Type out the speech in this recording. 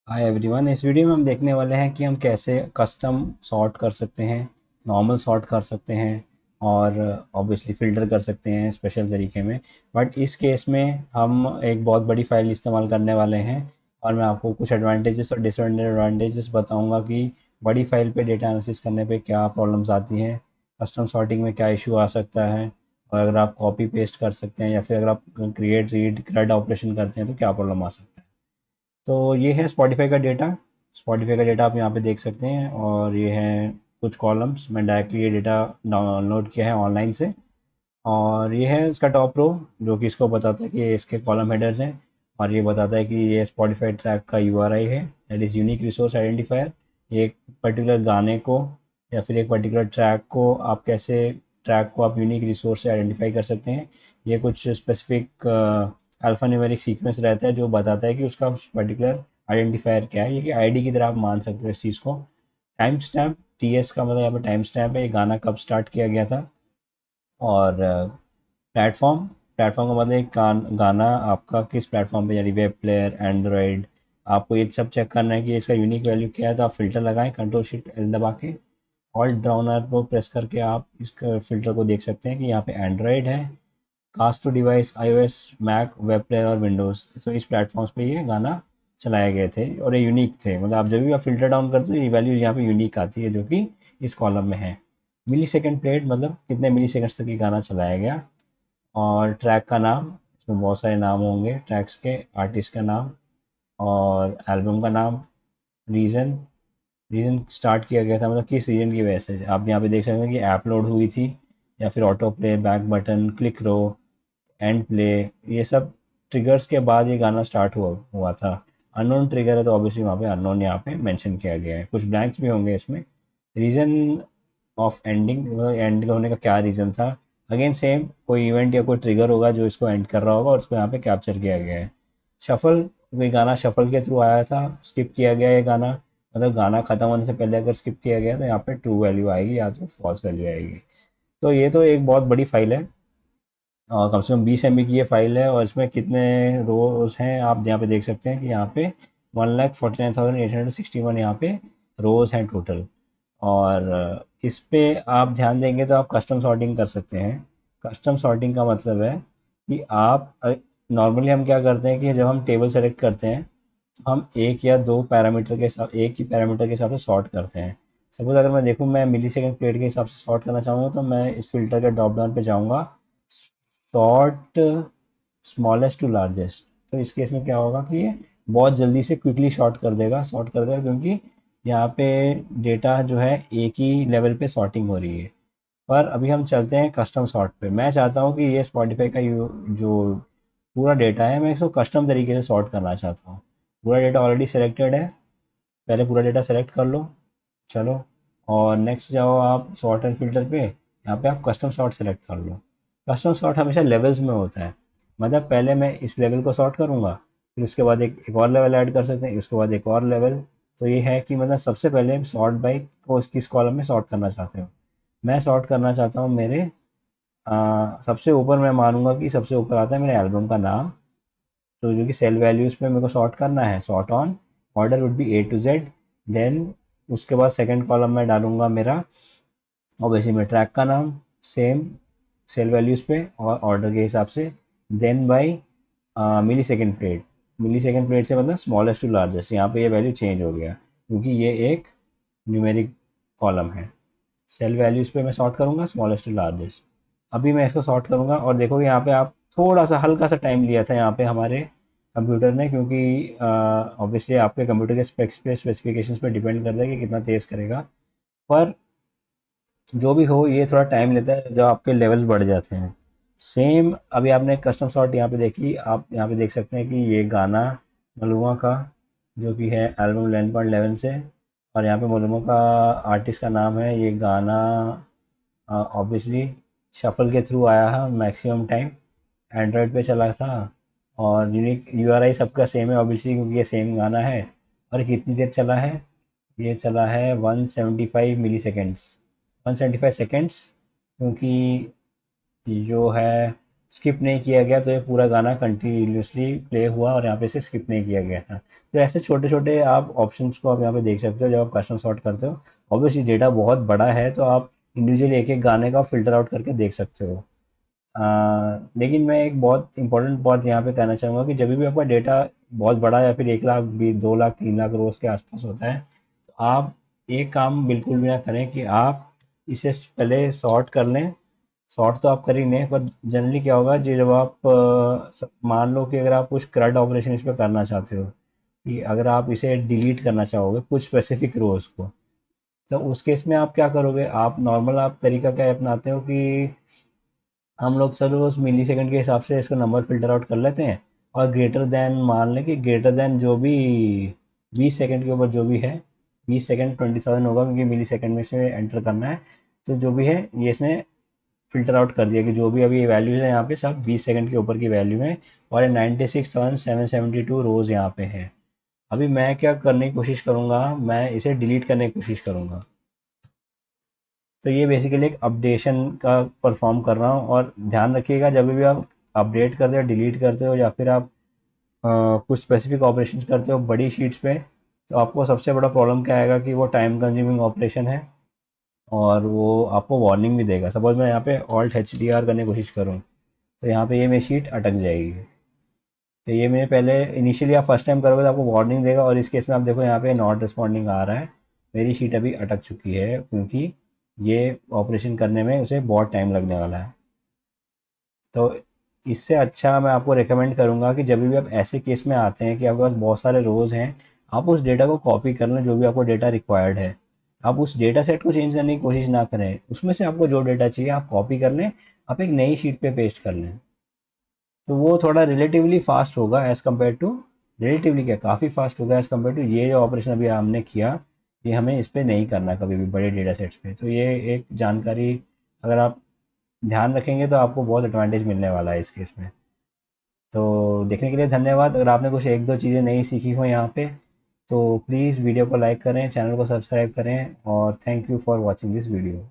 Hi everyone. इस video में हम देखने वाले हैं कि हम कैसे कस्टम सॉर्ट कर सकते हैं, नॉर्मल सॉर्ट कर सकते हैं और ऑब्वियसली फ़िल्टर कर सकते हैं स्पेशल तरीके में। बट इस केस में हम एक बहुत बड़ी फ़ाइल इस्तेमाल करने वाले हैं और मैं आपको कुछ एडवांटेजेस और डिसएडवांटेजेस बताऊंगा कि बड़ी फ़ाइल पे डेटा एनालिसिस करने पे क्या प्रॉब्लम्स आती हैं, कस्टम सॉर्टिंग में क्या इशू आ सकता है, और अगर आप कॉपी पेस्ट कर सकते हैं या फिर अगर आप क्रिएट रीड CRUD ऑपरेशन करते हैं तो क्या प्रॉब्लम आ सकता है। तो ये है स्पॉटिफाई का डेटा। स्पॉटिफाई का डेटा आप यहाँ पे देख सकते हैं और ये है कुछ कॉलम्स। मैं डायरेक्टली ये डेटा डाउनलोड किया है ऑनलाइन से और ये है इसका टॉप रो जो कि इसको बताता है कि ये इसके कॉलम हेडर्स हैं और ये बताता है कि ये स्पॉटिफाई ट्रैक का यूआरआई है, that is unique resource identifier. ये एक पर्टिकुलर गाने को या फिर एक पर्टिकुलर ट्रैक को आप कैसे ट्रैक को आप यूनिक रिसोर्स से आइडेंटिफाई कर सकते हैं। ये कुछ स्पेसिफिक अल्फ़ा न्यूमेरिक सीक्वेंस रहता है जो बताता है कि उसका पर्टिकुलर आइडेंटिफायर क्या है। ये कि आईडी की तरह आप मान सकते हो इस चीज़ को। टाइम स्टैम्प, टीएस का मतलब यहाँ पे टाइम स्टैम्प है, ये गाना कब स्टार्ट किया गया था। और प्लेटफॉर्म, प्लेटफॉर्म का मतलब एक गाना आपका किस प्लेटफॉर्म पे, यानी वेब प्लेयर, एंड्रॉयड। आपको ये सब चेक करना है कि इसका यूनिक वैल्यू क्या है, तो आप फ़िल्टर लगाएं कंट्रोल शिफ्ट एल दबा के। ऑल्ट डाउनर को प्रेस करके आप इसका फ़िल्टर को देख सकते हैं कि यहाँ पे एंड्रॉयड है, cast to device, iOS, Mac, web player और विंडोज़। तो इस प्लेटफॉर्म्स पे ये गाना चलाए गए थे और ये यूनिक थे। मतलब आप जब भी आप फ़िल्टर डाउन करते हो ये वैल्यूज़ यहाँ पे यूनिक आती है जो कि इस कॉलम में है। मिली सेकेंड प्लेट मतलब कितने मिली सेकेंड्स तक ये गाना चलाया गया। और ट्रैक का नाम, इसमें बहुत सारे नाम होंगे ट्रैक्स के, आर्टिस्ट का नाम और एल्बम का नाम। रीज़न, रीज़न स्टार्ट किया गया था मतलब किस रीजन की वजह से। आप यहाँ पे देख सकते हैं कि ऐप लोड हुई थी या फिर auto play, back button, click row, and play, ये सब ट्रिगर्स के बाद ये गाना स्टार्ट हुआ हुआ था। अननोन ट्रिगर है तो ऑब्वियसली वहाँ पे अननोन यहाँ पे मेंशन किया गया है। कुछ ब्लैंक्स भी होंगे इसमें। रीज़न ऑफ एंडिंग, एंड होने का क्या रीज़न था। अगेन सेम, कोई इवेंट या कोई ट्रिगर होगा जो इसको एंड कर रहा होगा और उसको यहाँ पे कैप्चर किया गया है। शफल, कोई गाना शफल के थ्रू आया था, स्किप किया गया ये गाना, मतलब गाना ख़त्म होने से पहले अगर स्किप किया गया तो यहाँ पे ट्रू वैल्यू आएगी या तो फॉल्स वैल्यू आएगी। तो ये तो एक बहुत बड़ी फाइल है और कम से कम 20 MB की ये फाइल है और इसमें कितने रोज़ हैं आप यहाँ पे देख सकते हैं कि यहाँ पे 1,49,861 यहाँ पे रोज़ हैं टोटल। और इस पे आप ध्यान देंगे तो आप कस्टम सॉर्टिंग कर सकते हैं। कस्टम सॉर्टिंग का मतलब है कि आप नॉर्मली हम क्या करते हैं कि जब हम टेबल सेलेक्ट करते हैं तो हम एक या दो पैरामीटर के साथ, एक ही पैरामीटर के हिसाब से सॉर्ट करते हैं। सपोज अगर मैं देखूँ मैं मिली सेकेंड प्लेट के हिसाब से सॉर्ट करना चाहूँगा तो मैं इस फिल्टर के ड्रॉप डाउन पे जाऊँगा, सॉर्ट स्मॉलेस्ट टू लार्जेस्ट। तो इस केस में क्या होगा कि ये बहुत जल्दी से क्विकली सॉर्ट कर देगा क्योंकि यहाँ पे डेटा जो है एक ही लेवल पे सॉर्टिंग हो रही है। पर अभी हम चलते हैं कस्टम सॉर्ट पे। मैं चाहता हूँ कि ये स्पॉटिफाई का जो पूरा डेटा है मैं इसको कस्टम तरीके से सॉर्ट करना चाहता हूँ। पूरा डेटा ऑलरेडी सिलेक्टेड है, पहले पूरा डेटा सेलेक्ट कर लो। चलो, और नेक्स्ट जाओ आप सॉर्ट एंड फिल्टर पे, यहाँ पे आप कस्टम सॉर्ट सेलेक्ट कर लो। कस्टम सॉर्ट हमेशा लेवल्स में होता है, मतलब पहले मैं इस लेवल को सॉर्ट करूँगा, फिर उसके बाद एक और लेवल ऐड कर सकते हैं, उसके बाद एक और लेवल। तो ये है कि मतलब सबसे पहले सॉर्ट बाई को किस कॉलम में सॉर्ट करना चाहते हो। मैं सॉर्ट करना चाहता हूँ मेरे सबसे ऊपर। मैं मानूंगा कि सबसे ऊपर आता है मेरे एल्बम का नाम, तो जो कि सेल वैल्यूज़ पे मेरे को सॉर्ट करना है, sort on order would be A to Z। Then उसके बाद सेकंड कॉलम में डालूंगा मेरा ऑब्वियसली मैं ट्रैक का नाम, सेम सेल वैल्यूज़ पे और ऑर्डर के हिसाब से। Then by millisecond plate, millisecond plate से मतलब स्मॉलेस्ट टू लार्जेस्ट। यहाँ पे ये वैल्यू चेंज हो गया क्योंकि ये एक न्यूमेरिक कॉलम है। सेल वैल्यूज़ पे मैं सॉर्ट करूँगा स्मॉलेस्ट टू लार्जेस्ट। अभी मैं इसको सॉर्ट करूँगा और देखोगे यहाँ पे आप थोड़ा सा हल्का सा टाइम लिया था यहाँ पे हमारे कंप्यूटर ने, क्योंकि ऑब्वियसली आपके कंप्यूटर के स्पेक्स पे, स्पेसिफिकेशंस पे डिपेंड करता है कि कितना तेज़ करेगा। पर जो भी हो ये थोड़ा टाइम लेता है जब आपके लेवल्स बढ़ जाते हैं। सेम अभी आपने कस्टम सॉर्ट यहाँ पे देखी, आप यहाँ पे देख सकते हैं कि ये गाना मलुआ का जो कि है एल्बम 11.11 से, और यहाँ पे मलुआ का आर्टिस्ट का नाम है। ये गाना ऑब्वियसली शफल के थ्रू आया है मैक्सिमम टाइम, एंड्रॉयड पे चला था। और यूनिक यूआरआई सबका सेम है ऑब्वियसली क्योंकि ये सेम गाना है। और कितनी देर चला है, ये चला है 175 मिली सेकेंड्स, 175 सेकेंड्स, क्योंकि जो है स्किप नहीं किया गया तो ये पूरा गाना कंटिन्यूसली प्ले हुआ और यहाँ पे से स्किप नहीं किया गया था। तो ऐसे छोटे छोटे आप ऑप्शंस को आप यहाँ पे देख सकते हो जब आप कस्टम सॉर्ट करते हो। ऑब्वियसली डेटा बहुत बड़ा है तो आप इंडिविजुअली एक एक गाने का फ़िल्टर आउट करके देख सकते हो। लेकिन मैं एक बहुत इंपॉर्टेंट बात यहाँ पे कहना चाहूँगा कि जब भी आपका डेटा बहुत बड़ा या फिर 1 लाख भी 2 लाख 3 लाख रोज़ के आसपास होता है तो आप एक काम बिल्कुल भी ना करें कि आप इसे पहले सॉर्ट कर लें। सॉर्ट तो आप कर ही लें पर जनरली क्या होगा जी जब आप मान लो कि अगर आप कुछ क्रड ऑपरेशन इस पर करना चाहते हो कि अगर आप इसे डिलीट करना चाहोगे कुछ स्पेसिफिक रोज़ को, तो उस केस में आप क्या करोगे, आप नॉर्मल आप तरीका क्या अपनाते हो कि हम लोग सर उस मिली सेकंड के हिसाब से इसको नंबर फ़िल्टर आउट कर लेते हैं और ग्रेटर दैन मान लें कि ग्रेटर दैन जो भी 20 सेकंड के ऊपर जो भी है, 20 सेकंड 20,000 होगा क्योंकि मिली सेकंड में से एंटर करना है। तो जो भी है ये इसने फ़िल्टर आउट कर दिया कि जो भी अभी वैल्यूज़ है यहाँ पे सब 20 सेकंड के ऊपर की वैल्यू है और ये 96,772 रोज़ यहाँ पे है। अभी मैं क्या करने की कोशिश करूँगा, मैं इसे डिलीट करने की कोशिश करूँगा। तो ये बेसिकली एक अपडेशन का परफॉर्म कर रहा हूँ और ध्यान रखिएगा जब भी आप अपडेट करते हो डिलीट करते हो या फिर आप कुछ स्पेसिफिक ऑपरेशन करते हो बड़ी शीट्स पे, तो आपको सबसे बड़ा प्रॉब्लम क्या आएगा कि वो टाइम कंज्यूमिंग ऑपरेशन है और वो आपको वार्निंग भी देगा। सपोज मैं यहाँ पे ऑल्ट HDR करने की कोशिश करूँ तो यहाँ पे ये मेरी शीट अटक जाएगी। तो ये मैंने पहले इनिशियली आप फर्स्ट टाइम करोगे तो आपको वार्निंग देगा और इस केस में आप देखो यहाँ पे नॉट रिस्पॉन्डिंग आ रहा है, मेरी शीट अभी अटक चुकी है क्योंकि ये ऑपरेशन करने में उसे बहुत टाइम लगने वाला है। तो इससे अच्छा मैं आपको रिकमेंड करूँगा कि जब भी आप ऐसे केस में आते हैं कि आपके पास बहुत सारे रोज़ हैं, आप उस डेटा को कॉपी कर लें जो भी आपको डेटा रिक्वायर्ड है। आप उस डेटा सेट को चेंज करने की कोशिश ना करें, उसमें से आपको जो डेटा चाहिए आप कॉपी कर लें, आप एक नई शीट पे पेस्ट कर लें। तो वो थोड़ा रिलेटिवली फास्ट होगा एज़ कम्पेयर टू, रिलेटिवली क्या काफ़ी फास्ट होगा एज़ कम्पेयर टू ये जो ऑपरेशन अभी हमने किया, ये हमें इस पे नहीं करना कभी भी बड़े डेटा सेट्स पे। तो ये एक जानकारी अगर आप ध्यान रखेंगे तो आपको बहुत एडवांटेज मिलने वाला है इस केस में। तो देखने के लिए धन्यवाद। अगर आपने कुछ एक दो चीज़ें नई सीखी हो यहाँ पे तो प्लीज़ वीडियो को लाइक करें, चैनल को सब्सक्राइब करें और thank you for watching this video.